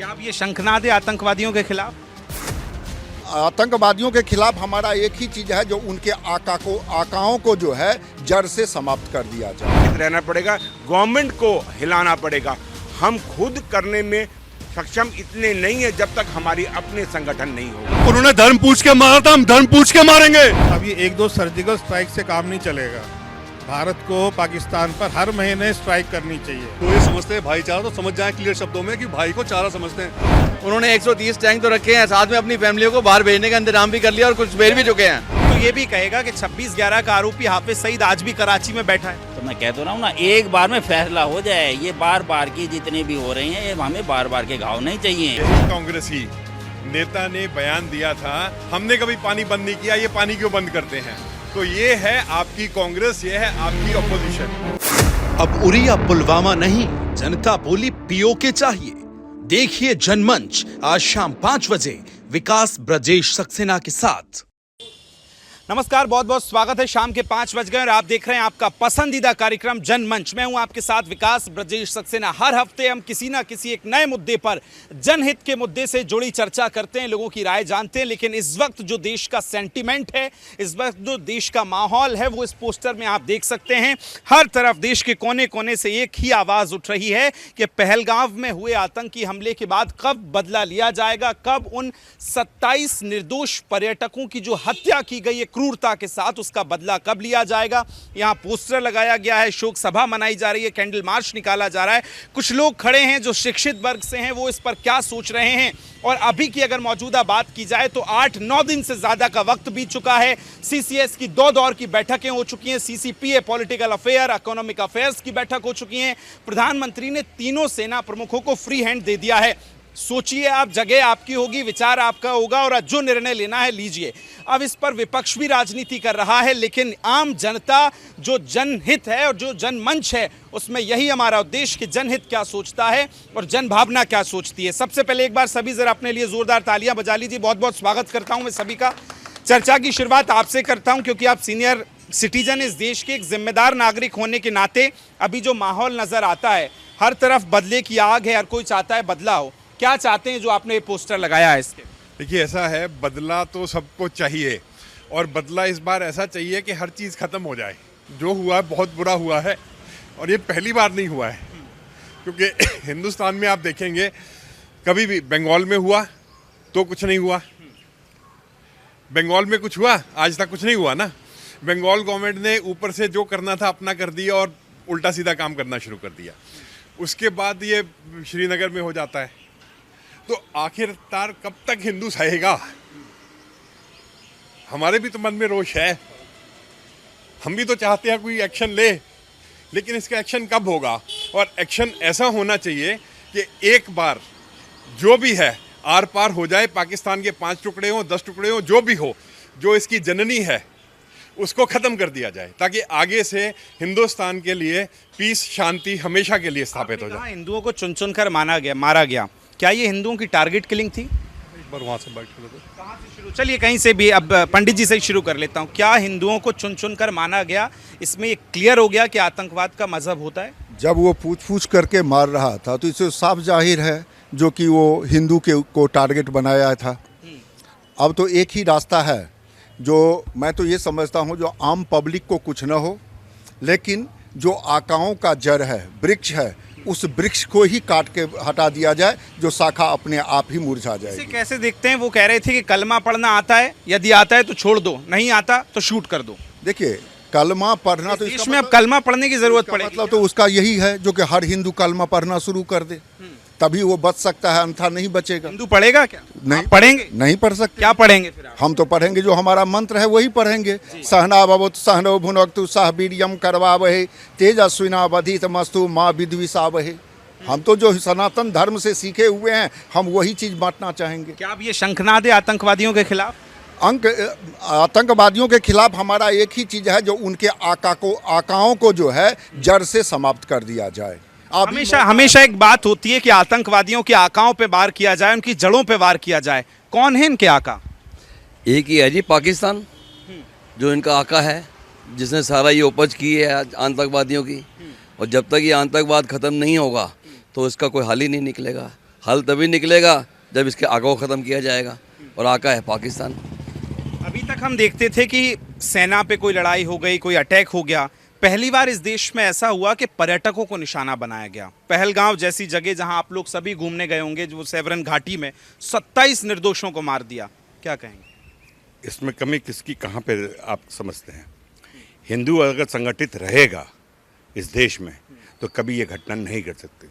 क्या आप ये शंखनाद है आतंकवादियों के खिलाफ? आतंकवादियों के खिलाफ हमारा एक ही चीज है, जो उनके आकाओं को जो है जड़ से समाप्त कर दिया जाए। रहना पड़ेगा, गवर्नमेंट को हिलाना पड़ेगा। हम खुद करने में सक्षम इतने नहीं है जब तक हमारी अपने संगठन नहीं होगा। उन्होंने धर्म पूछ के मारा था, हम धर्म पूछ के मारेंगे। अब ये एक दो सर्जिकल स्ट्राइक से काम नहीं चलेगा। भारत को पाकिस्तान पर हर महीने स्ट्राइक करनी चाहिए। तो ये समझते हैं भाईचारा, तो समझ जाए क्लियर शब्दों में कि भाई को चारा समझते हैं। उन्होंने 130 टैंक तो रखे हैं, साथ में अपनी फैमिलियों को बाहर भेजने का इंतजाम भी कर लिया और कुछ भेज भी चुके हैं। तो ये भी कहेगा कि 26/11 का आरोपी हाफिज सईद आज भी कराची में बैठा है। तो मैं कह तो रहा हूँ ना, एक बार में फैसला हो जाए। ये बार बार की जितने भी हो रहे हैं, ये हमें बार बार के घाव नहीं चाहिए। कांग्रेसी नेता ने बयान दिया था, हमने कभी पानी बंद नहीं किया, ये पानी क्यों बंद करते हैं। तो ये है आपकी कांग्रेस, ये है आपकी अपोजिशन। अब उरी या पुलवामा नहीं, जनता बोली पीओके चाहिए। देखिए जनमंच आज शाम 5 बजे विकास ब्रजेश सक्सेना के साथ। नमस्कार, बहुत बहुत स्वागत है। शाम के 5 बज गए और आप देख रहे हैं आपका पसंदीदा कार्यक्रम जनमंच। मैं हूं आपके साथ विकास ब्रजेश सक्सेना। हर हफ्ते हम किसी ना किसी एक नए मुद्दे पर, जनहित के मुद्दे से जुड़ी चर्चा करते हैं, लोगों की राय जानते हैं। लेकिन इस वक्त जो देश का सेंटिमेंट है, इस वक्त जो देश का माहौल है, वो इस पोस्टर में आप देख सकते हैं। हर तरफ देश के कोने कोने से एक ही आवाज़ उठ रही है कि पहलगाम में हुए आतंकी हमले के बाद कब बदला लिया जाएगा, कब उन 27 निर्दोष पर्यटकों की जो हत्या की गई है क्रूरता के साथ, उसका बदला कब लिया जाएगा। यहां पोस्टर लगाया गया है, शोक सभा मनाई जा रही है, कैंडल मार्च निकाला जा रहा है। कुछ लोग खड़े हैं जो शिक्षित वर्ग से हैं, वो इस पर क्या सोच रहे हैं। और अभी की अगर मौजूदा बात की जाए तो 8-9 दिन से ज्यादा का वक्त बीत चुका है। सीसीएस की 2 दौर की बैठकें हो चुकी हैं, CCPA political affair, economic affairs की बैठक हो चुकी है। प्रधानमंत्री ने तीनों सेना प्रमुखों को फ्री हैंड दे दिया है। सोचिए आप, जगह आपकी होगी, विचार आपका होगा और जो निर्णय लेना है लीजिए। अब इस पर विपक्ष भी राजनीति कर रहा है, लेकिन आम जनता जो जनहित है और जो जनमंच है, उसमें यही हमारा उद्देश्य कि जनहित क्या सोचता है और जन भावना क्या सोचती है। सबसे पहले एक बार सभी जरा अपने लिए जोरदार तालियां बजा लीजिए। बहुत बहुत स्वागत करता हूं मैं सभी का। चर्चा की शुरुआत आपसे करता हूं क्योंकि आप सीनियर सिटीजन, इस देश के एक जिम्मेदार नागरिक होने के नाते अभी जो माहौल नजर आता है, हर तरफ बदले की आग है, हर कोई चाहता है बदला हो। क्या चाहते हैं जो आपने ये पोस्टर लगाया है इसके? देखिए, ऐसा है, बदला तो सबको चाहिए और बदला इस बार ऐसा चाहिए कि हर चीज़ ख़त्म हो जाए। जो हुआ है बहुत बुरा हुआ है और ये पहली बार नहीं हुआ है, क्योंकि हिंदुस्तान में आप देखेंगे कभी भी बंगाल में हुआ तो कुछ नहीं हुआ, बंगाल में कुछ हुआ, आज तक कुछ नहीं हुआ ना। बंगाल गवर्नमेंट ने ऊपर से जो करना था अपना कर दिया और उल्टा सीधा काम करना शुरू कर दिया। उसके बाद ये श्रीनगर में हो जाता है। तो आखिरकार कब तक हिंदू सहेगा? हमारे भी तो मन में रोष है, हम भी तो चाहते हैं कोई एक्शन ले, लेकिन इसका एक्शन कब होगा? और एक्शन ऐसा होना चाहिए कि एक बार जो भी है आर पार हो जाए। पाकिस्तान के 5 टुकड़े हों, 10 टुकड़े हों, जो भी हो, जो इसकी जननी है उसको ख़त्म कर दिया जाए, ताकि आगे से हिंदुस्तान के लिए पीस, शांति हमेशा के लिए स्थापित हो जाए। हिंदुओं को चुन चुन कर मारा गया, क्या ये हिंदुओं की टारगेट किलिंग थी? एक बार वहाँ से बैठ कर कहाँ से शुरू? चलिए कहीं से भी, अब पंडित जी से ही शुरू कर लेता हूँ। क्या हिंदुओं को चुन चुन कर माना गया? इसमें ये क्लियर हो गया कि आतंकवाद का मजहब होता है। जब वो पूछ करके मार रहा था तो इससे साफ जाहिर है जो कि वो हिंदू को टारगेट बनाया था। अब तो एक ही रास्ता है, जो मैं तो ये समझता हूँ, जो आम पब्लिक को कुछ न हो, लेकिन जो आकाओं का जड़ है, वृक्ष है, उस वृक्ष को ही काट के हटा दिया जाए, जो शाखा अपने आप ही मुरझा जाएगी। इसे कैसे देखते हैं? वो कह रहे थे कि कलमा पढ़ना आता है, यदि आता है तो छोड़ दो, नहीं आता तो शूट कर दो। देखिए, कलमा पढ़ना तो इसमें अब कलमा पढ़ने की जरूरत पड़ेगी। मतलब तो उसका यही है जो कि हर हिंदू कलमा पढ़ना शुरू कर दे, तभी वो बच सकता है, अन्यथा नहीं बचेगा। हिंदू पढ़ेगा क्या? नहीं पढ़ेंगे, नहीं पढ़ सकते। क्या पढ़ेंगे फिर आप? हम तो पढ़ेंगे जो हमारा मंत्र है वही पढ़ेंगे। सहना भवतु सहनौ भुनक्तु सह वीर्यं करवावहै तेजस्विनावधीत मस्तु माँ विद्विषावहै। हम तो जो सनातन धर्म से सीखे हुए हैं, हम वही चीज बांटना चाहेंगे। क्या आप ये शंखनाद है आतंकवादियों के खिलाफ? आतंकवादियों के खिलाफ हमारा एक ही चीज है, जो उनके आकाओं को जो है जड़ से समाप्त कर दिया जाए। हमेशा एक बात होती है कि आतंकवादियों के आकाओं पे वार किया जाए, उनकी जड़ों पे वार किया जाए। कौन है इनके आका? एक ही है जी, पाकिस्तान, जो इनका आका है, जिसने सारा ये उपज की है आतंकवादियों की। और जब तक ये आतंकवाद ख़त्म नहीं होगा तो इसका कोई हल ही नहीं निकलेगा। हल तभी निकलेगा जब इसके आका को ख़त्म किया जाएगा, और आका है पाकिस्तान। अभी तक हम देखते थे कि सेना पे कोई लड़ाई हो गई, कोई अटैक हो गया, पहली बार इस देश में ऐसा हुआ कि पर्यटकों को निशाना बनाया गया। पहलगांव जैसी जगह जहां आप लोग सभी घूमने गए होंगे, जो सेवरन घाटी में 27 निर्दोषों को मार दिया, क्या कहेंगे? इसमें कमी किसकी कहाँ पे आप समझते हैं? हिंदू अगर संगठित रहेगा इस देश में तो कभी ये घटना नहीं घट सकती।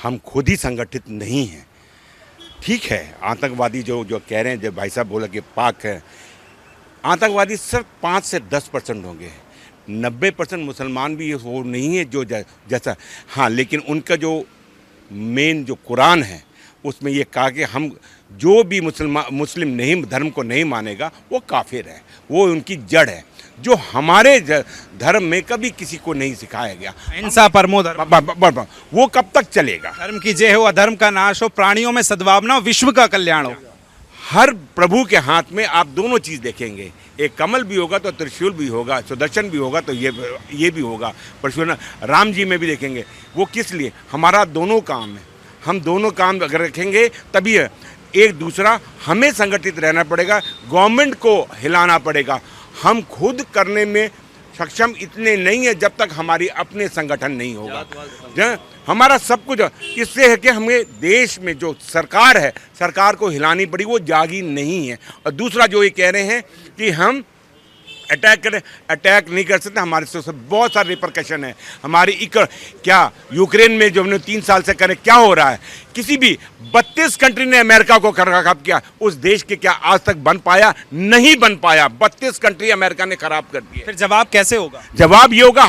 हम खुद ही संगठित नहीं हैं। ठीक है, आतंकवादी जो कह रहे हैं, जो भाई साहब बोला कि पाक है, आतंकवादी सिर्फ 5 से 10% होंगे। 90% मुसलमान भी वो नहीं है जो जैसा। हाँ, लेकिन उनका जो मेन जो कुरान है उसमें ये कहा कि हम जो भी मुस्लिम नहीं धर्म को नहीं मानेगा वो काफिर है, वो उनकी जड़ है, जो हमारे धर्म में कभी किसी को नहीं सिखाया गया। अहिंसा परमो धर्म, वो कब तक चलेगा? धर्म की जय हो, अधर्म का नाश हो, प्राणियों में सद्भावना हो, विश्व का कल्याण हो। हर प्रभु के हाथ में आप दोनों चीज़ देखेंगे, एक कमल भी होगा तो त्रिशूल भी होगा, सुदर्शन भी होगा तो ये भी होगा, परशुराम राम जी में भी देखेंगे। वो किस लिए? हमारा दोनों काम है। हम दोनों काम अगर रखेंगे तभी है। एक दूसरा हमें संगठित रहना पड़ेगा, गवर्नमेंट को हिलाना पड़ेगा। हम खुद करने में सक्षम इतने नहीं है जब तक हमारी अपने संगठन नहीं होगा। हमारा सब कुछ इससे है कि हमें देश में जो सरकार है, सरकार को हिलानी पड़ी, वो जागी नहीं है। और दूसरा जो ये कह रहे हैं कि हम अटैक करें, अटैक नहीं कर सकते। हमारे से बहुत सारे रिपरकशन है। हमारी क्या यूक्रेन में जो हमने 3 साल से करें, क्या हो रहा है? किसी भी 32 कंट्री ने अमेरिका को खराब किया, उस देश के क्या आज तक बन पाया? नहीं बन पाया। 32 कंट्री अमेरिका ने खराब कर दिए। फिर जवाब कैसे होगा? जवाब ये होगा,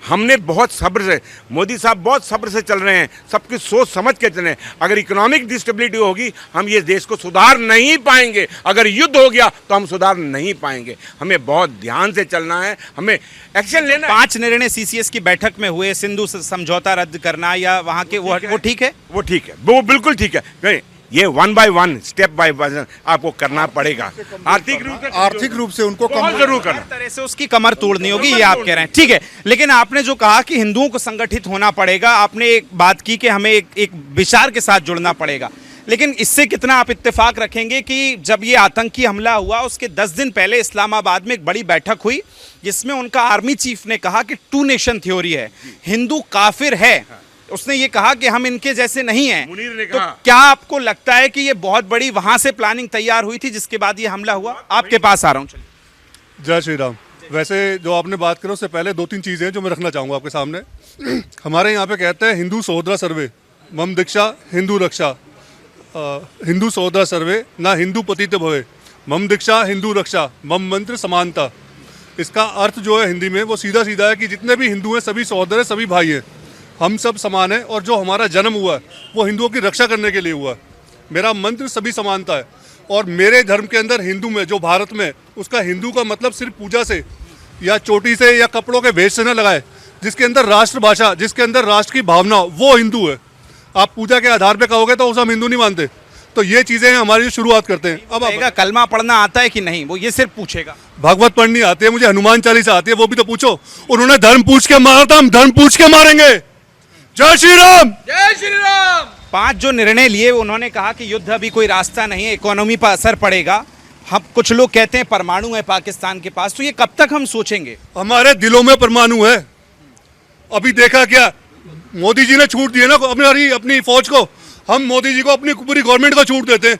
हमने बहुत सब्र से, मोदी साहब बहुत सब्र से चल रहे हैं, सबकी सोच समझ के चल रहे हैं। अगर इकोनॉमिक डिस्टेबिलिटी होगी हम ये देश को सुधार नहीं पाएंगे। अगर युद्ध हो गया तो हम सुधार नहीं पाएंगे। हमें बहुत ध्यान से चलना है, हमें एक्शन लेना है। 5 निर्णय सीसीएस की बैठक में हुए, सिंधु समझौता रद्द करना या वहां के वो ठीक है? वो ठीक है, वो बिल्कुल ठीक है। नहीं, ये 1 by 1 स्टेप बाय आपको करना पड़ेगा। आर्थिक रूप से उनको कम जरूर करना, तरह से उसकी कमर तोड़नी होगी, ये आप कह रहे हैं। ठीक है, लेकिन आपने जो कहा कि हिंदुओं को संगठित होना पड़ेगा, आपने एक बात की कि हमें एक विचार के साथ जुड़ना पड़ेगा, लेकिन इससे कितना आप इत्तेफाक रखेंगे कि जब ये आतंकी हमला हुआ उसके 10 दिन पहले इस्लामाबाद में एक बड़ी बैठक हुई जिसमें उनका आर्मी चीफ ने कहा कि 2 नेशन थ्योरी है, हिंदू काफिर है। उसने ये कहा कि हम इनके जैसे नहीं हैं। मुनीर ने तो कहा। क्या आपको लगता है कि ये बहुत बड़ी वहां से प्लानिंग तैयार हुई थी जिसके बाद ये हमला हुआ? आपके पास आ रहा हूं। जय श्री राम। वैसे जो आपने बात करो उससे पहले 2-3 चीज़ें हैं जो मैं रखना चाहूँगा आपके सामने। हमारे यहाँ पे कहते हैं हिंदू सहोदरा सर्वे, मम दीक्षा हिंदू रक्षा। हिंदू सहोदरा सर्वे ना हिंदू पतित भवे, मम दीक्षा हिंदू रक्षा, मम मंत्र समानता। इसका अर्थ जो है हिंदी में वो सीधा सीधा है कि जितने भी हिंदू हैं सभी सहोदर हैं, सभी भाई हैं, हम सब समान हैं, और जो हमारा जन्म हुआ है वो हिंदुओं की रक्षा करने के लिए हुआ है। मेरा मंत्र सभी समानता है। और मेरे धर्म के अंदर हिंदू में, जो भारत में, उसका हिंदू का मतलब सिर्फ पूजा से या चोटी से या कपड़ों के भेष से न लगाए। जिसके अंदर राष्ट्रभाषा, जिसके अंदर राष्ट्र की भावना, वो हिंदू है। आप पूजा के आधार पे कहोगे तो उसे हम हिंदू नहीं मानते। तो ये चीजें हमारी शुरुआत करते हैं। अब आप कलमा पढ़ना आता है कि नहीं, वो ये सिर्फ पूछेगा। भागवत पढ़नी आती है, मुझे हनुमान चालीसा आती है, वो भी तो पूछो। उन्होंने धर्म पूछ के मारा था, हम धर्म पूछ के मारेंगे। जय श्री राम, जय श्री राम। 5 जो निर्णय लिए उन्होंने कहा कि युद्ध अभी कोई रास्ता नहीं है, इकोनॉमी पर असर पड़ेगा। हम कुछ लोग कहते हैं परमाणु है पाकिस्तान के पास, तो ये कब तक हम सोचेंगे? हमारे दिलों में परमाणु है। अभी देखा क्या, मोदी जी ने छूट दी है ना अपनी फौज को। हम मोदी जी को अपनी पूरी गवर्नमेंट को छूट देते हैं,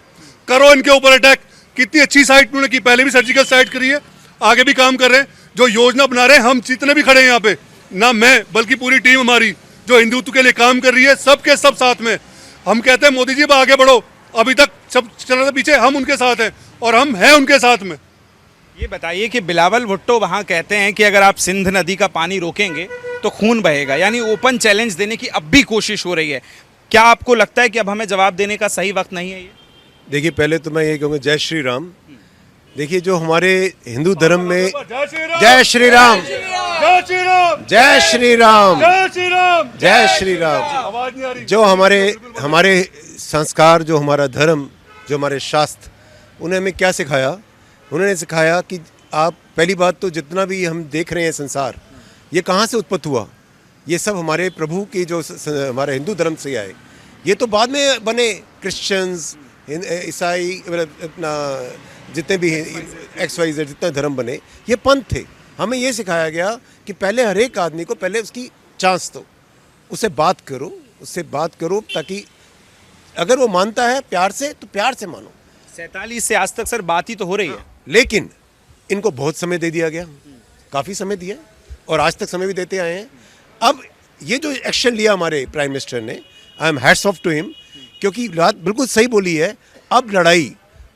करो इनके ऊपर अटैक। कितनी अच्छी साइट उन्होंने की, पहले भी सर्जिकल साइट करी है, आगे भी काम कर रहे हैं। जो योजना बना रहे हैं, हम जितने भी खड़े हैं यहाँ पे, ना मैं बल्कि पूरी टीम हमारी जो हिंदुत्व के लिए काम कर रही है, सब के सब साथ में। हम कहते हैं मोदी जी अब आगे बढ़ो, अभी तक सब चल रहे थे पीछे, हम उनके साथ हैं और हम हैं उनके साथ में। ये बताइए कि बिलावल भुट्टो वहाँ कहते हैं कि अगर आप सिंध नदी का पानी रोकेंगे तो खून बहेगा, यानी ओपन चैलेंज देने की अब भी कोशिश हो रही है। क्या आपको लगता है कि अब हमें जवाब देने का सही वक्त नहीं है ये? देखिए, पहले तो मैं ये कहूँगा जय श्री राम। देखिए, जो हमारे हिंदू धर्म में जय श्री राम, जय श्री राम, जय श्री राम, जय श्री राम, जो हमारे संस्कार, जो हमारा धर्म, जो हमारे शास्त्र, उन्हें हमें क्या सिखाया? उन्होंने सिखाया कि आप पहली बात तो जितना भी हम देख रहे हैं संसार, ये कहाँ से उत्पन्न हुआ? ये सब हमारे प्रभु की जो हमारे हिंदू धर्म से आए। ये तो बाद में बने, क्रिश्चियंस, ईसाई, अपना जितने भी XYZ जितने धर्म बने, ये पंथ थे। हमें ये सिखाया गया कि पहले हर एक आदमी को पहले उसकी चांस दो, उससे बात करो ताकि अगर वो मानता है प्यार से तो प्यार से मानो। 47 से आज तक सर बात ही तो हो रही है। लेकिन इनको बहुत समय दे दिया गया, काफ़ी समय दिया और आज तक समय भी देते आए हैं। अब ये जो एक्शन लिया हमारे प्राइम मिनिस्टर ने, I am hats off to him, क्योंकि बात बिल्कुल सही बोली है। अब लड़ाई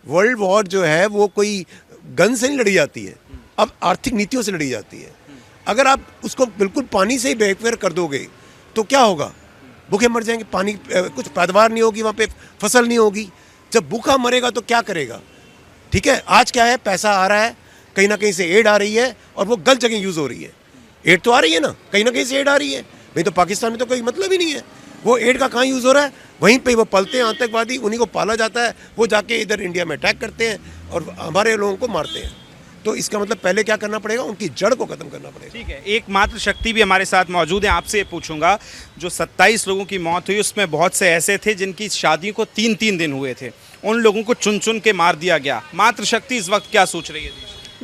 वर्ल्ड वॉर जो है वो कोई गन से नहीं लड़ी जाती है, अब आर्थिक नीतियों से लड़ी जाती है। अगर आप उसको बिल्कुल पानी से ही बेखबर कर दोगे तो क्या होगा? भूखे मर जाएंगे, पानी कुछ पैदावार नहीं होगी, वहाँ पे फसल नहीं होगी। जब भूखा मरेगा तो क्या करेगा? ठीक है, आज क्या है, पैसा आ रहा है, कहीं ना कहीं से एड आ रही है और वो गलत जगह यूज़ हो रही है। एड तो आ रही है ना, कहीं ना कहीं से एड आ रही है। नहीं तो पाकिस्तान में तो कोई मतलब ही नहीं है। वो एड का कहाँ यूज़ हो रहा है? वहीं पे वो पलते हैं आतंकवादी, उन्हीं को पाला जाता है, वो जाके इधर इंडिया में अटैक करते हैं और हमारे लोगों को मारते हैं। तो इसका मतलब पहले क्या करना पड़ेगा? उनकी जड़ को खत्म करना पड़ेगा। ठीक है, एक मात्र शक्ति भी हमारे साथ मौजूद है। आपसे ये पूछूंगा, जो 27 लोगों की मौत हुई उसमें बहुत से ऐसे थे जिनकी शादियों को 3-3 दिन हुए थे, उन लोगों को चुन चुन के मार दिया गया। मात्र शक्ति इस वक्त क्या सोच रही है?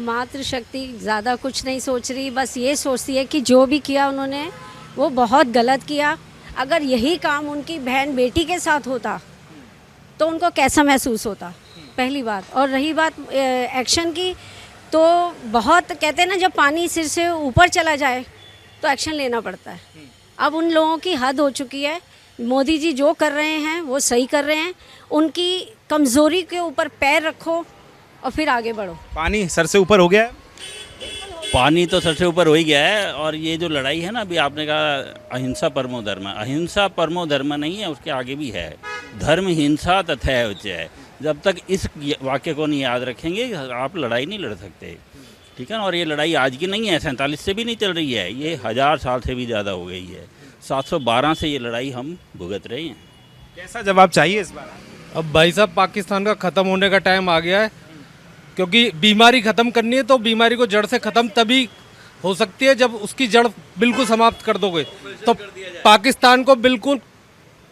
मात्र शक्ति ज़्यादा कुछ नहीं सोच रही, बस ये सोचती है कि जो भी किया उन्होंने वो बहुत गलत किया। अगर यही काम उनकी बहन बेटी के साथ होता तो उनको कैसा महसूस होता, पहली बात। और रही बात एक्शन की, तो बहुत कहते हैं ना, जब पानी सिर से ऊपर चला जाए तो एक्शन लेना पड़ता है। अब उन लोगों की हद हो चुकी है। मोदी जी जो कर रहे हैं वो सही कर रहे हैं, उनकी कमज़ोरी के ऊपर पैर रखो और फिर आगे बढ़ो। पानी सर से ऊपर हो गया है? पानी तो सर से ऊपर हो ही गया है। और ये जो लड़ाई है ना, अभी आपने कहा अहिंसा परमो धर्म, अहिंसा परमो धर्म नहीं है, उसके आगे भी है धर्म हिंसा तथा उच्चय। जब तक इस वाक्य को नहीं याद रखेंगे आप लड़ाई नहीं लड़ सकते, ठीक है ना। और ये लड़ाई आज की नहीं है, 47 से भी नहीं चल रही है, ये 1000 साल से भी ज़्यादा हो गई है। 712 से ये लड़ाई हम भुगत रहे हैं। कैसा जवाब चाहिए इस बार? अब भाई साहब, पाकिस्तान का ख़त्म होने का टाइम आ गया है, क्योंकि बीमारी ख़त्म करनी है तो बीमारी को जड़ से ख़त्म तभी हो सकती है जब उसकी जड़ बिल्कुल समाप्त कर दोगे। तो पाकिस्तान को बिल्कुल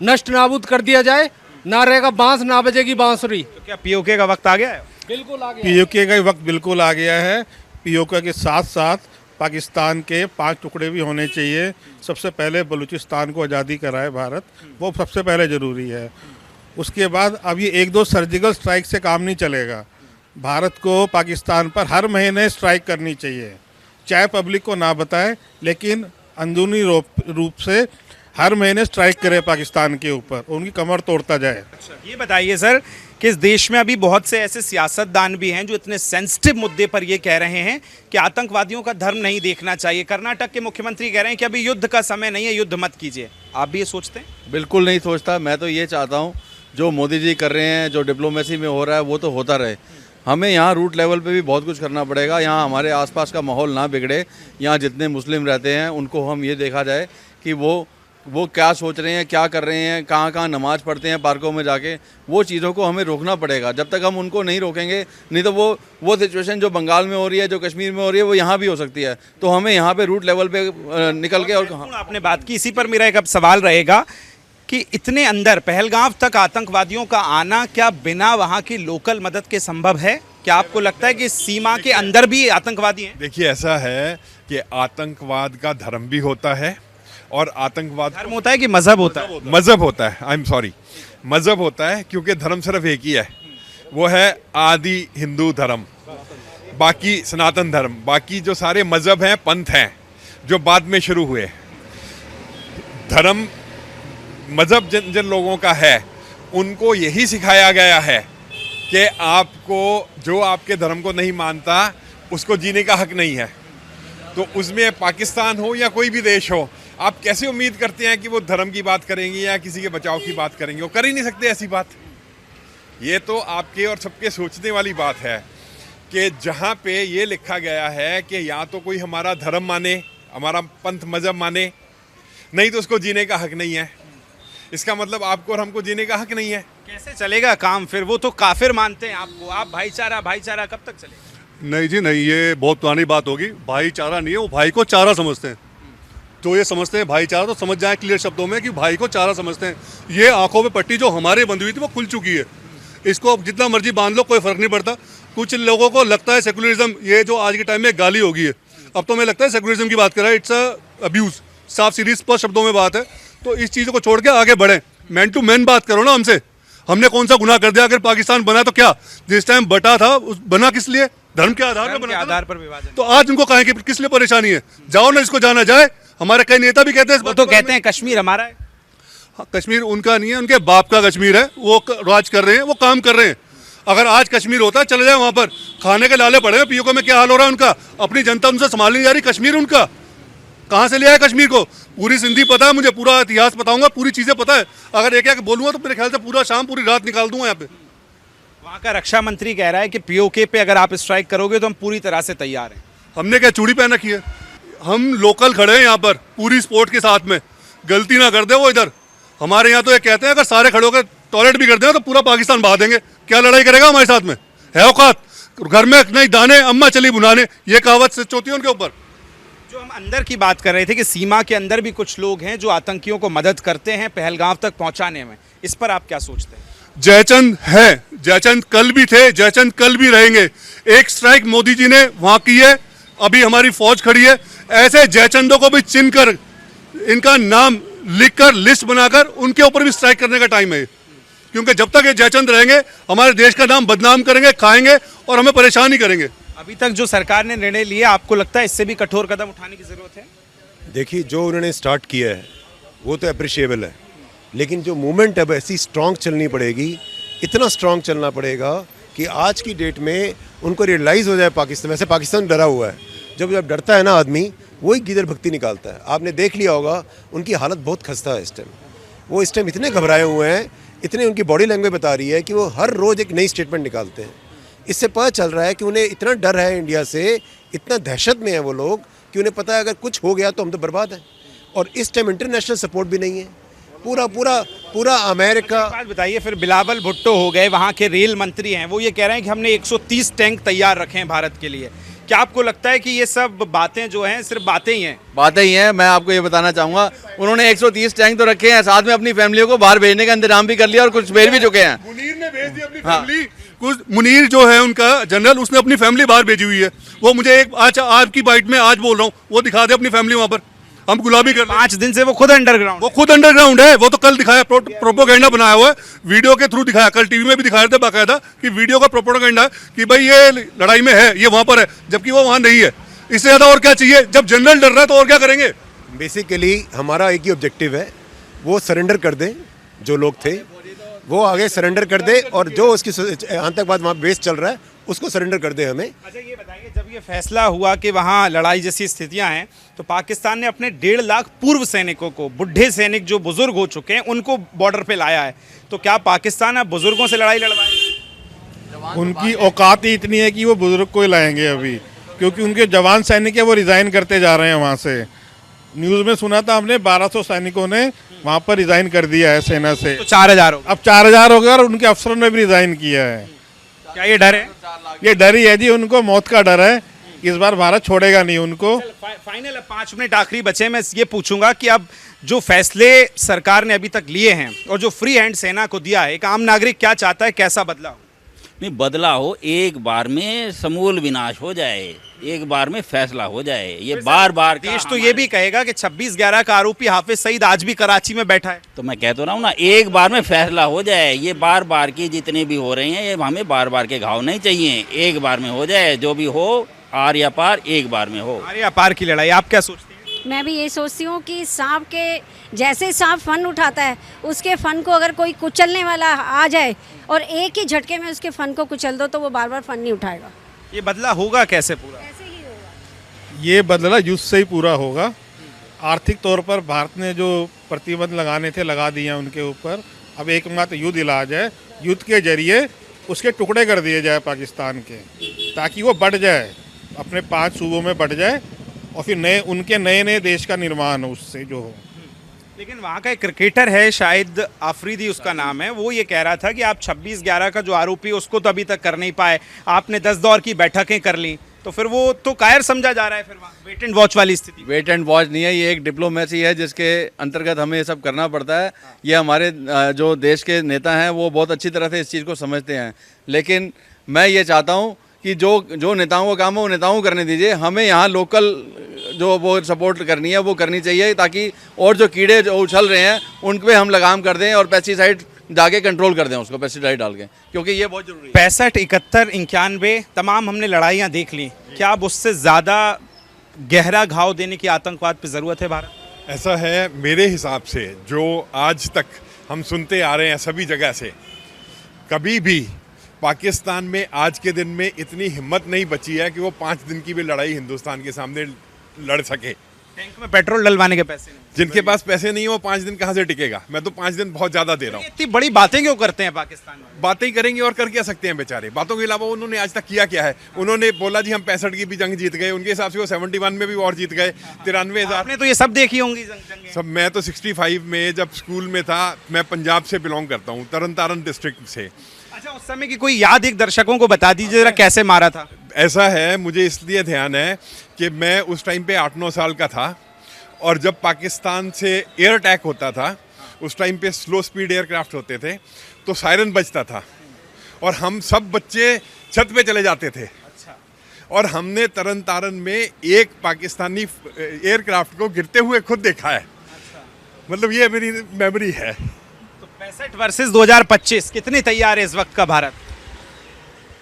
नष्ट नाबूद कर दिया जाए, ना रहेगा बांस, ना बजेगी बांसुरी। तो क्या पीओके का वक्त आ गया है? बिल्कुल आ गया। पीओके का वक्त बिल्कुल आ गया है। पीओके के साथ साथ पाकिस्तान के 5 टुकड़े भी होने चाहिए। सबसे पहले बलूचिस्तान को आज़ादी कराए भारत, वो सबसे पहले ज़रूरी है। उसके बाद अब ये 1-2 सर्जिकल स्ट्राइक से काम नहीं चलेगा। भारत को पाकिस्तान पर हर महीने स्ट्राइक करनी चाहिए, चाहे पब्लिक को ना बताए, लेकिन अंदरूनी रूप से हर महीने स्ट्राइक करे पाकिस्तान के ऊपर, उनकी कमर तोड़ता जाए। ये बताइए सर कि इस देश में अभी बहुत से ऐसे सियासतदान भी हैं जो इतने सेंसिटिव मुद्दे पर ये कह रहे हैं कि आतंकवादियों का धर्म नहीं देखना चाहिए। कर्नाटक के मुख्यमंत्री कह रहे हैं कि अभी युद्ध का समय नहीं है, युद्ध मत कीजिए। आप भी ये सोचते हैं? बिल्कुल नहीं सोचता। मैं तो ये चाहता हूँ जो मोदी जी कर रहे हैं, जो डिप्लोमेसी में हो रहा है वो तो होता रहे। हमें यहाँ रूट लेवल पे भी बहुत कुछ करना पड़ेगा। यहाँ हमारे आसपास का माहौल ना बिगड़े, यहाँ जितने मुस्लिम रहते हैं उनको हम ये देखा जाए कि वो क्या सोच रहे हैं, क्या कर रहे हैं, कहाँ कहाँ नमाज़ पढ़ते हैं पार्कों में जाके, वो चीज़ों को हमें रोकना पड़ेगा। जब तक हम उनको नहीं रोकेंगे, नहीं तो वो सिचुएशन जो बंगाल में हो रही है, जो कश्मीर में हो रही है, वो यहाँ भी हो सकती है। तो हमें यहाँ पे रूट लेवल पे निकल के, और आपने बात की, इसी पर मेरा एक अब सवाल रहेगा कि इतने अंदर पहलगाम तक आतंकवादियों का आना क्या बिना वहाँ की लोकल मदद के संभव है? क्या आपको लगता है कि सीमा के अंदर भी आतंकवादी हैं? देखिए, ऐसा है कि आतंकवाद का धर्म भी होता है और आतंकवाद धर्म होता है कि मजहब होता है? मजहब होता है, आई एम सॉरी, मजहब होता है, क्योंकि धर्म सिर्फ एक ही है, वो है आदि हिंदू धर्म, बाकी सनातन धर्म। बाकी जो सारे मजहब हैं, पंथ हैं, जो बाद में शुरू हुए। धर्म मजहब जिन लोगों का है उनको यही सिखाया गया है कि आपको, जो आपके धर्म को नहीं मानता उसको जीने का हक नहीं है। तो उसमें पाकिस्तान हो या कोई भी देश हो, आप कैसे उम्मीद करते हैं कि वो धर्म की बात करेंगे या किसी के बचाव की बात करेंगे? वो कर ही नहीं सकते ऐसी बात। ये तो आपके और सबके सोचने वाली बात है कि जहाँ पे ये लिखा गया है कि या तो कोई हमारा धर्म माने, हमारा पंथ मजहब माने, नहीं तो उसको जीने का हक नहीं है। इसका मतलब आपको और हमको जीने का हक नहीं है। कैसे चलेगा काम फिर? वो तो काफिर मानते हैं आपको, आप भाईचारा कब तक चलेगा? नहीं जी नहीं, ये बहुत पुरानी बात होगी। भाईचारा नहीं है, वो भाई को चारा समझते हैं। जो ये समझते हैं भाईचारा, तो समझ जाए क्लियर शब्दों में कि भाई को चारा समझते हैं। ये आंखों पे पट्टी जो हमारे बंधी हुई थी वो खुल चुकी है, इसको अब जितना मर्जी बांध लो कोई फर्क नहीं पड़ता। कुछ लोगों को लगता है सेकुलरिज्म ये जो आज के टाइम में गाली हो गई है, अब तो मैं लगता है सेकुलरिज्म की बात कर रहा है, इट्स अ अब्यूज़, साफ सीधी स्पष्ट शब्दों में बात है। तो इस चीज़ों को छोड़ के आगे बढ़ें, मैन टू मैन बात करो ना हमसे। हमने कौन सा गुनाह कर दिया? अगर पाकिस्तान बना तो क्या, जिस टाइम बटा था उस बना किस लिए? धर्म के आधार पर बना, आधार पर विभाजन। तो आज उनको कहें कि किस लिए परेशानी है? जाओ ना, इसको जाना जाए। हमारे कई नेता भी कहते हैं वो तो कहते हैं कश्मीर हमारा है। हाँ, कश्मीर उनका नहीं है, उनके बाप का कश्मीर है, वो राज कर रहे हैं, वो काम कर रहे हैं। अगर आज कश्मीर होता है चले जाए वहाँ पर, खाने के लाले पड़े हैं। पीओके में क्या हाल हो रहा है उनका, अपनी जनता उनसे संभाल नहीं जा रही। कश्मीर उनका कहाँ से लिया है कश्मीर को? पूरी सिंधी पता है मुझे, पूरा इतिहास बताऊंगा, पूरी चीज़ें पता है। अगर एक एक बोलूँगा तो मेरे ख्याल से पूरा शाम पूरी रात निकाल दूंगा यहाँ पे। वहाँ का रक्षा मंत्री कह रहा है कि पीओके पे अगर आप स्ट्राइक करोगे तो हम पूरी तरह से तैयार हैं। हमने क्या चूड़ी पहन रखी है? हम लोकल खड़े हैं यहाँ पर पूरी सपोर्ट के साथ में, गलती ना कर दे वो इधर। हमारे यहाँ तो ये कहते हैं अगर सारे खड़े होकर टॉयलेट भी कर दें तो पूरा पाकिस्तान बहा देंगे। क्या लड़ाई करेगा हमारे साथ में? है औकात? घर में नहीं दाने अम्मा चली बुनाने, ये कहावत सच होती है उनके ऊपर। जो हम अंदर की बात कर रहे थे कि सीमा के अंदर भी कुछ लोग हैं जो आतंकियों को मदद करते हैं पहलगाम तक पहुंचाने में, इस पर आप क्या सोचते हैं? जयचंद है, जयचंद कल भी थे, जयचंद कल भी रहेंगे। एक स्ट्राइक मोदी जी ने वहाँ की है, अभी हमारी फौज खड़ी है। ऐसे जयचंदों को भी चिन्ह कर, इनका नाम लिखकर लिस्ट बनाकर उनके ऊपर भी स्ट्राइक करने का टाइम है, क्योंकि जब तक ये जयचंद रहेंगे हमारे देश का नाम बदनाम करेंगे, खाएंगे और हमें परेशान ही करेंगे। अभी तक जो सरकार ने निर्णय लिया, आपको लगता है इससे भी कठोर कदम उठाने की जरूरत है? देखिए, जो उन्होंने स्टार्ट किया है वो तो अप्रिशिएबल है, लेकिन जो मूवमेंट अब ऐसी स्ट्रांग चलनी पड़ेगी, इतना स्ट्रांग चलना पड़ेगा कि आज की डेट में उनको रियलाइज़ हो जाए पाकिस्तान। वैसे पाकिस्तान डरा हुआ है, जब डरता है ना आदमी, वही गिदर भक्ति निकालता है। आपने देख लिया होगा उनकी हालत बहुत खस्ता है इस टाइम। वो इस टाइम इतने घबराए हुए हैं, इतने उनकी बॉडी लैंग्वेज बता रही है कि वो हर रोज़ एक नई स्टेटमेंट निकालते हैं। इससे पता चल रहा है कि उन्हें इतना डर है इंडिया से, इतना दहशत में है वो लोग कि उन्हें पता है अगर कुछ हो गया तो हम तो बर्बाद हैं। और इस टाइम इंटरनेशनल सपोर्ट भी नहीं है। पूरा अमेरिका। बात बताइए, फिर बिलावल भुट्टो हो गए, वहाँ के रेल मंत्री हैं, वो ये कह रहे हैं कि हमने 130 टैंक तैयार रखे हैं भारत के लिए। क्या आपको लगता है कि ये सब बातें जो हैं सिर्फ बातें ही हैं? बातें ही हैं। मैं आपको ये बताना चाहूँगा, उन्होंने 130 टैंक तो रखे हैं, साथ में अपनी फैमिलियों को बाहर भेजने का इंतजाम भी कर लिया और कुछ भेज भी चुके हैं। मुनीर ने भेज दी अपनी फैमिली। कुछ मुनीर जो है उनका जनरल, उसने अपनी फैमिली बाहर भेजी हुई है। वो मुझे एक आज आपकी बाइट में आज बोल रहा हूँ, वो दिखा दे अपनी फैमिली वहाँ पर। हम गुलामी कर 5 दिन से वो खुद अंडरग्राउंड, वो खुद अंडरग्राउंड है। वो तो कल दिखाया, प्रोपोगेंडा बनाया हुआ है, वीडियो के थ्रू दिखाया। कल टीवी में भी दिखाए थे बाकायदा कि वीडियो का प्रोपोगेंडा है कि भाई ये लड़ाई में है, ये वहाँ पर है, जबकि वो वहाँ नहीं है। इससे ज़्यादा और क्या चाहिए? जब जनरल डर रहा है तो और क्या करेंगे? बेसिकली हमारा एक ही ऑब्जेक्टिव है, वो सरेंडर कर दें। जो लोग थे वो आगे सरेंडर कर दे, और जो उसकी आतंकवाद वहाँ बेस चल रहा है उसको सरेंडर कर दे हमें। अच्छा, ये बताइए, जब ये फैसला हुआ कि वहाँ लड़ाई जैसी स्थितियां हैं, तो पाकिस्तान ने अपने 1.5 लाख पूर्व सैनिकों को, बुढ़े सैनिक जो बुजुर्ग हो चुके हैं, उनको बॉर्डर पे लाया है। तो क्या पाकिस्तान अब बुजुर्गों से लड़ाई लड़वाएगा? उनकी औकात ही इतनी है कि वो बुजुर्ग को ही लाएंगे अभी, क्योंकि उनके जवान सैनिक है वो रिज़ाइन करते जा रहे हैं वहाँ से। न्यूज़ में सुना था हमने 1200 सैनिकों ने वहाँ पर रिज़ाइन कर दिया है सेना से। तो 4000 हो, अब 4000 हो गया और उनके अफसरों ने भी रिज़ाइन किया है। क्या ये डर है? ये डर ही है जी, उनको मौत का डर है। इस बार भारत छोड़ेगा नहीं उनको। फाइनल, अब 5 मिनट आखिरी बचे, मैं ये पूछूंगा कि अब जो फैसले सरकार ने अभी तक लिए हैं और जो फ्री हैंड सेना को दिया है, एक आम नागरिक क्या चाहता है, कैसा बदलाव? नहीं, बदला हो, एक बार में समूल विनाश हो जाए, एक बार में फैसला हो जाए। ये बार बार देश तो ये भी कहेगा कि 26/11 का आरोपी हाफिज सईद आज भी कराची में बैठा है। तो मैं कह तो रहा हूँ ना, एक बार में फैसला हो जाए। ये बार बार की जितने भी हो रहे हैं, ये हमें बार बार के घाव नहीं चाहिए, एक बार में हो जाए। जो भी हो, आर या पार, एक बार में हो। आर या पार की लड़ाई, आप क्या सोचते हैं? मैं भी ये सोचती हूँ कि सांप के जैसे सांप फन उठाता है, उसके फन को अगर कोई कुचलने वाला आ जाए और एक ही झटके में उसके फन को कुचल दो, तो वो बार बार फन नहीं उठाएगा। ये बदला होगा कैसे पूरा? ऐसे ही होगा। ये बदला युद्ध से ही पूरा होगा। आर्थिक तौर पर भारत ने जो प्रतिबंध लगाने थे लगा दिए हैं उनके ऊपर। अब एकमात्र युद्ध इलाज है, युद्ध के जरिए उसके टुकड़े कर दिए जाए पाकिस्तान के, ताकि वो बढ़ जाए, अपने 5 सूबों में बढ़ जाए और फिर नए देश का निर्माण हो उससे जो हो। लेकिन वहाँ का एक क्रिकेटर है, शायद आफरीदी उसका नाम है, वो ये कह रहा था कि आप 26/11 का जो आरोपी उसको तो अभी तक कर नहीं पाए, आपने 10 दौर की बैठकें कर ली, तो फिर वो तो कायर समझा जा रहा है, फिर वेट एंड वॉच वाली स्थिति। वेट एंड वॉच नहीं है, ये एक डिप्लोमेसी है जिसके अंतर्गत हमें ये सब करना पड़ता है। ये हमारे जो देश के नेता हैं वो बहुत अच्छी तरह से इस चीज़ को समझते हैं, लेकिन मैं ये चाहता हूँ कि जो नेताओं का काम है वो नेताओं को करने दीजिए। हमें यहाँ लोकल जो वो सपोर्ट करनी है वो करनी चाहिए, ताकि और जो कीड़े जो उछल रहे हैं उन पे हम लगाम कर दें और पेस्टिसाइड जाके कंट्रोल कर दें उसको, पेस्टिसाइड डाल के, क्योंकि ये बहुत जरूरी है। 65, 71, 91 तमाम हमने लड़ाइयाँ देख ली, क्या अब उससे ज़्यादा गहरा घाव देने की आतंकवाद पे ज़रूरत है भारत? ऐसा है मेरे हिसाब से, जो आज तक हम सुनते आ रहे हैं सभी जगह से, कभी भी पाकिस्तान में आज के दिन में इतनी हिम्मत नहीं बची है कि वो 5 दिन की भी लड़ाई हिंदुस्तान के सामने लड़ सके। टैंक में पेट्रोल डलवाने के पैसे नहीं, जिनके पास पैसे नहीं है वो 5 दिन कहाँ से टिकेगा? मैं तो 5 दिन बहुत ज़्यादा दे रहा हूँ। इतनी बड़ी बातें क्यों करते हैं पाकिस्तान में? बातें ही करेंगे और कर क्या सकते हैं बेचारे? बातों के अलावा उन्होंने आज तक किया क्या है? उन्होंने बोला जी हम 65 की भी जंग जीत गए, उनके हिसाब से वो 71 में भी वॉर जीत गए, 93,000। आपने तो ये सब देखी होंगी जंगें। सब। मैं तो 65 में जब स्कूल में था, मैं पंजाब से बिलोंग करता हूँ, तरन तारण डिस्ट्रिक्ट से। अच्छा, उस समय की कोई याद एक दर्शकों को बता दीजिए जरा, कैसे मारा था? ऐसा है, मुझे इसलिए ध्यान है कि मैं उस टाइम पे 8-9 साल का था, और जब पाकिस्तान से एयर अटैक होता था, उस टाइम पे स्लो स्पीड एयरक्राफ्ट होते थे, तो सायरन बजता था और हम सब बच्चे छत पे चले जाते थे। अच्छा। और हमने तरन तारण में एक पाकिस्तानी एयरक्राफ्ट को गिरते हुए खुद देखा है। अच्छा। मतलब ये मेरी मेमोरी है। तो 65 वर्सेस 2025 कितनी तैयार है इस वक्त का भारत?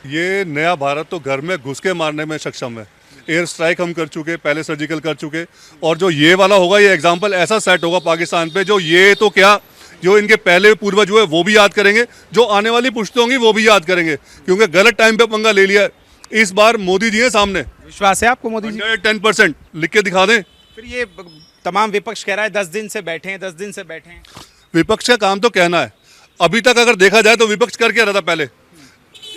ये नया भारत तो घर में घुस के मारने में सक्षम है। एयर स्ट्राइक हम कर चुके, पहले सर्जिकल कर चुके, और जो ये वाला होगा, ये एग्जाम्पल ऐसा सेट होगा पाकिस्तान पे, जो ये तो क्या, जो इनके पहले पूर्वज हुए वो भी याद करेंगे, जो आने वाली पुश्तें होंगी वो भी याद करेंगे, क्योंकि गलत टाइम पे पंगा ले लिया है। इस बार मोदी जी है सामने। विश्वास है आपको मोदी जी? 10% लिख के दिखा दें। फिर ये तमाम विपक्ष कह रहा है 10 दिन से बैठे हैं, 10 दिन से बैठे हैं। विपक्ष का काम तो कहना है। अभी तक अगर देखा जाए तो विपक्ष कर क्या रहा था? पहले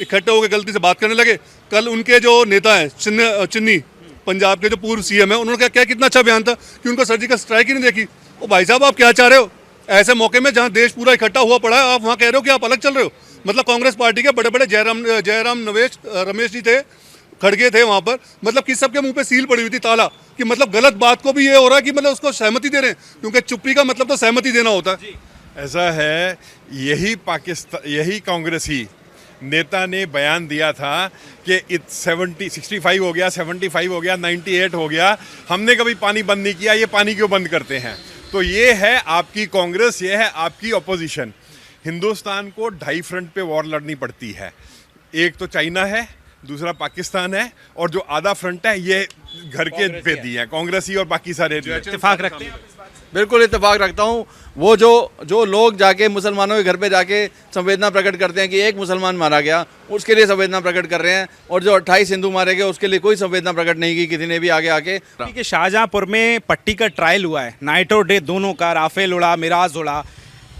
इकट्ठे होकर गलती से बात करने लगे। कल उनके जो नेता हैं चिन्नी, पंजाब के जो पूर्व सीएम है, उन्होंने क्या कितना अच्छा बयान था कि उनको सर्जिकल स्ट्राइक ही नहीं देखी। ओ भाई साहब, आप क्या चाह रहे हो? ऐसे मौके में जहां देश पूरा इकट्ठा हुआ पड़ा है, आप वहां कह रहे हो कि आप अलग चल रहे हो। मतलब कांग्रेस पार्टी के बड़े बड़े जयराम रमेश जी थे, खड़गे थे वहां पर, मतलब कि सबके मुंह पे सील पड़ी हुई थी, ताला, कि मतलब गलत बात को भी ये हो रहा है कि मतलब उसको सहमति दे रहे हैं, क्योंकि चुप्पी का मतलब तो सहमति देना होता है। ऐसा है, यही कांग्रेसी नेता ने बयान दिया था कि 65 हो गया, 75 हो गया, 98 हो गया, हमने कभी पानी बंद नहीं किया, ये पानी क्यों बंद करते हैं? तो ये है आपकी कांग्रेस, ये है आपकी ऑपोजिशन। हिंदुस्तान को 2 फ्रंट पे वॉर लड़नी पड़ती है। एक तो चाइना है, दूसरा पाकिस्तान है, और जो आधा फ्रंट है ये घर के भेदी है, कांग्रेसी और बाकी सारे। इत्तेफाक रखते हैं? बिल्कुल इत्तेफाक रखता हूँ। वो जो लोग जाके मुसलमानों के घर पे जाके संवेदना प्रकट करते हैं कि एक मुसलमान मारा गया, उसके लिए संवेदना प्रकट कर रहे हैं, और जो 28 हिंदू मारे गए उसके लिए कोई संवेदना प्रकट नहीं की किसी ने भी आगे आके। कि शाहजहांपुर में पट्टी का ट्रायल हुआ है, नाइट और डे दोनों का, राफेल उड़ा, मिराज उड़ा।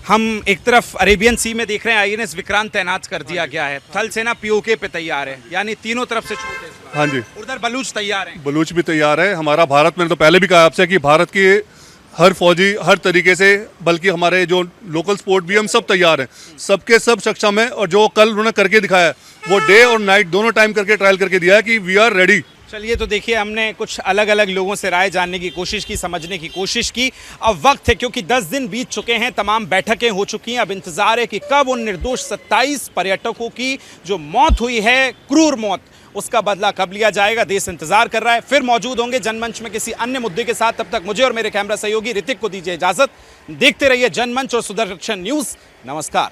हम एक तरफ अरेबियन सी में देख रहे हैं INS विक्रांत तैनात कर दिया गया है, थल सेना POK पे तैयार है, यानी तीनों तरफ से छूट है। हाँ जी, उधर बलूच तैयार है, बलूच भी तैयार है। हमारा भारत, मैंने तो पहले भी कहा आपसे कि भारत की हर फौजी हर तरीके से, बल्कि हमारे जो लोकल स्पोर्ट भी, हम सब तैयार हैं, सबके सब सक्षम है। और जो कल उन्होंने करके दिखाया है, वो डे और नाइट दोनों टाइम करके ट्रायल करके दिया है कि वी आर रेडी। चलिए, तो देखिए, हमने कुछ अलग अलग लोगों से राय जानने की कोशिश की, समझने की कोशिश की। अब वक्त है, क्योंकि 10 दिन बीत चुके हैं, तमाम बैठकें हो चुकी हैं। अब इंतजार है कि कब उन निर्दोष 27 पर्यटकों की जो मौत हुई है, क्रूर मौत, उसका बदला कब लिया जाएगा। देश इंतजार कर रहा है। फिर मौजूद होंगे जनमंच में किसी अन्य मुद्दे के साथ। तब तक मुझे और मेरे कैमरा सहयोगी ऋतिक को दीजिए इजाजत। देखते रहिए जनमंच और सुदर्शन न्यूज। नमस्कार।